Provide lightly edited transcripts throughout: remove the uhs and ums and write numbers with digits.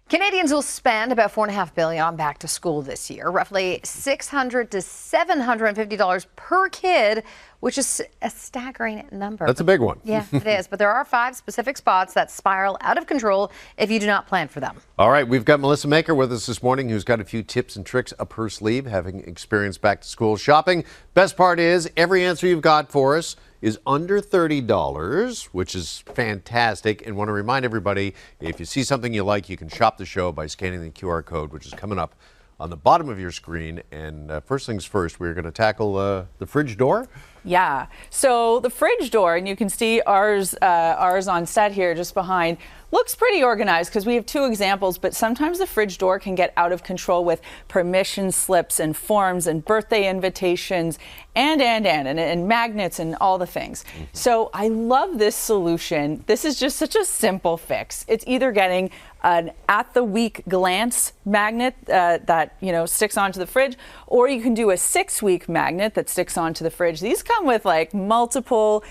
Canadians will spend about $4.5 billion on back to school this year, roughly $600 to $750 per kid, which is a staggering number. That's a big one. Yeah, it is. But there are 5 specific spots that spiral out of control if you do not plan for them. All right, we've got Melissa Maker with us this morning, who's got a few tips and tricks up her sleeve, having experienced back to school shopping. Best part is every answer you've got for us is under $30, which is fantastic. And want to remind everybody, if you see something you like, you can shop the show by scanning the QR code, which is coming up on the bottom of your screen. And first things first, we're going to tackle the fridge door. Yeah, so the fridge door, and you can see ours on set here just behind, looks pretty organized because we have 2 examples, but sometimes the fridge door can get out of control with permission slips and forms and birthday invitations and magnets and all the things. So I love this solution. This is just such a simple fix. It's either getting an at-the-week glance magnet that sticks onto the fridge, or you can do a 6-week magnet that sticks onto the fridge. These come with like multiple,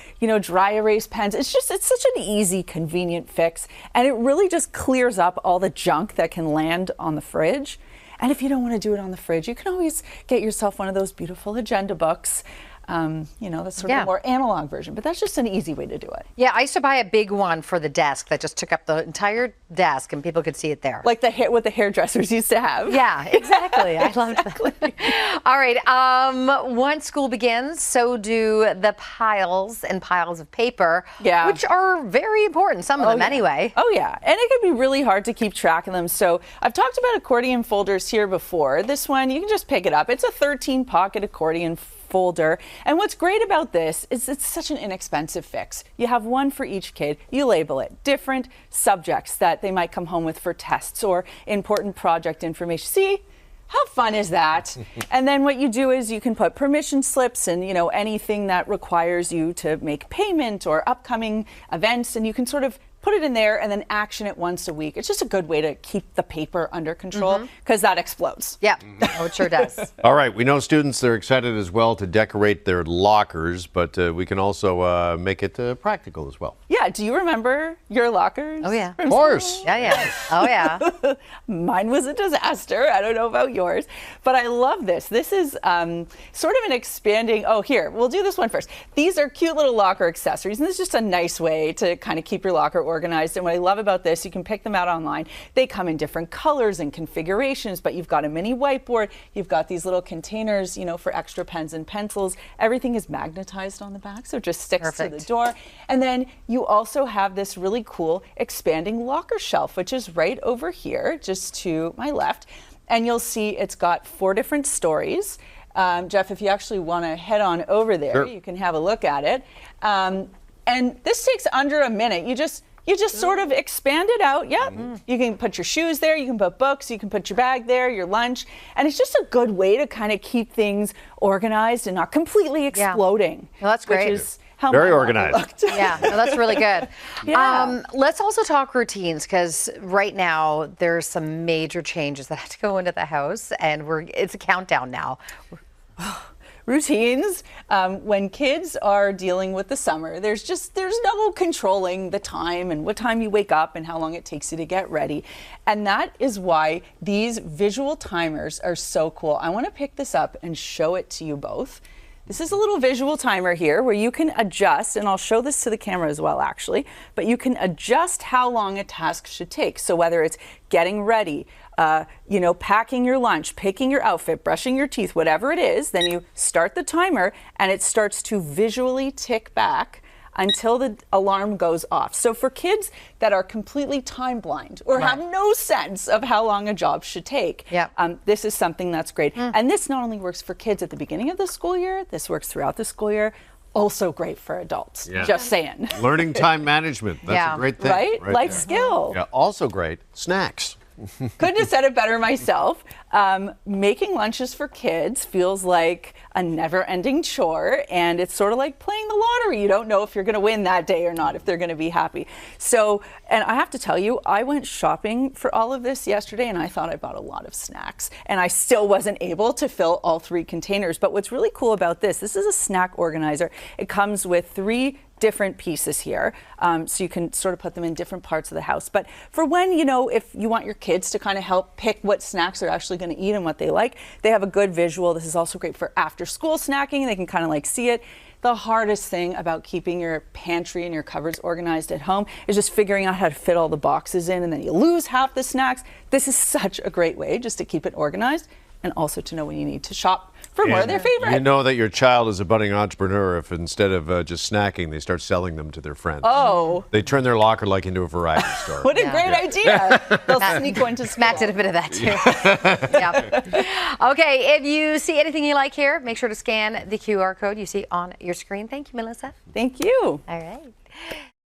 dry erase pens. It's such an easy, convenient fix, and it really just clears up all the junk that can land on the fridge. And if you don't want to do it on the fridge, you can always get yourself one of those beautiful agenda books. That's sort of a more analog version, but that's just an easy way to do it. Yeah, I used to buy a big one for the desk that just took up the entire desk and people could see it there. Like what the hairdressers used to have. Yeah, exactly. I loved that. All right, once school begins, so do the piles and piles of paper, which are very important, some of them anyway. Oh yeah, and it can be really hard to keep track of them. So I've talked about accordion folders here before. This one, you can just pick it up. It's a 13-pocket accordion folder. And what's great about this is it's such an inexpensive fix. You have one for each kid. You label it. Different subjects that they might come home with for tests or important project information. See? How fun is that? And then what you do is you can put permission slips and, anything that requires you to make payment or upcoming events, and you can sort of put it in there and then action it once a week. It's just a good way to keep the paper under control because that explodes. Yeah, oh, it sure does. All right, we know students are excited as well to decorate their lockers, but we can also make it practical as well. Yeah, do you remember your lockers? Oh yeah. Of course. Yeah. Oh yeah. Mine was a disaster. I don't know about yours, but I love this. This is sort of an expanding, here, we'll do this one first. These are cute little locker accessories, and this is just a nice way to kind of keep your locker organized. And what I love about this, you can pick them out online. They come in different colors and configurations, but you've got a mini whiteboard. You've got these little containers, for extra pens and pencils. Everything is magnetized on the back, so it just sticks to the door. And then you also have this really cool expanding locker shelf, which is right over here, just to my left. And you'll see it's got 4 different stories. Jeff, if you actually want to head on over there, you can have a look at it. And this takes under a minute. You just sort of expand it out. You can put your shoes there, you can put books, you can put your bag there, your lunch, and it's just a good way to kind of keep things organized and not completely exploding. Well, that's great. Which is how very organized. Yeah, no, that's really good. Let's also talk routines, because right now there's some major changes that have to go into the house, and it's a countdown now. Routines, when kids are dealing with the summer, there's no controlling the time and what time you wake up and how long it takes you to get ready. And that is why these visual timers are so cool. I want to pick this up and show it to you both. This is a little visual timer here where you can adjust, and I'll show this to the camera as well actually, but you can adjust how long a task should take. So whether it's getting ready, packing your lunch, picking your outfit, brushing your teeth, whatever it is, then you start the timer and it starts to visually tick back until the alarm goes off. So for kids that are completely time blind or have no sense of how long a job should take, this is something that's great. And this not only works for kids at the beginning of the school year, this works throughout the school year. Also great for adults, just saying. Learning time management, that's a great thing. Right Life skill. Yeah, also great, snacks. Couldn't have said it better myself. Making lunches for kids feels like a never-ending chore, and it's sort of like playing the lottery. You don't know if you're going to win that day or not, if they're going to be happy. So, and I have to tell you, I went shopping for all of this yesterday, and I thought I bought a lot of snacks, and I still wasn't able to fill all 3 containers. But what's really cool about this is a snack organizer. It comes with 3 different pieces here, so you can sort of put them in different parts of the house. But for when, you know, if you want your kids to kind of help pick what snacks they're actually going to eat and what they like, they have a good visual. This is also great for after school snacking. They can kind of like see it. The hardest thing about keeping your pantry and your cupboards organized at home is just figuring out how to fit all the boxes in, and then you lose half the snacks. This is such a great way just to keep it organized and also to know when you need to shop for more of their favorite. You know that your child is a budding entrepreneur if instead of just snacking, they start selling them to their friends. Oh. They turn their locker like into a variety store. What a great idea. They'll sneak one to school. Matt did a bit of that too. Yep. Okay, if you see anything you like here, make sure to scan the QR code you see on your screen. Thank you, Melissa. Thank you. All right.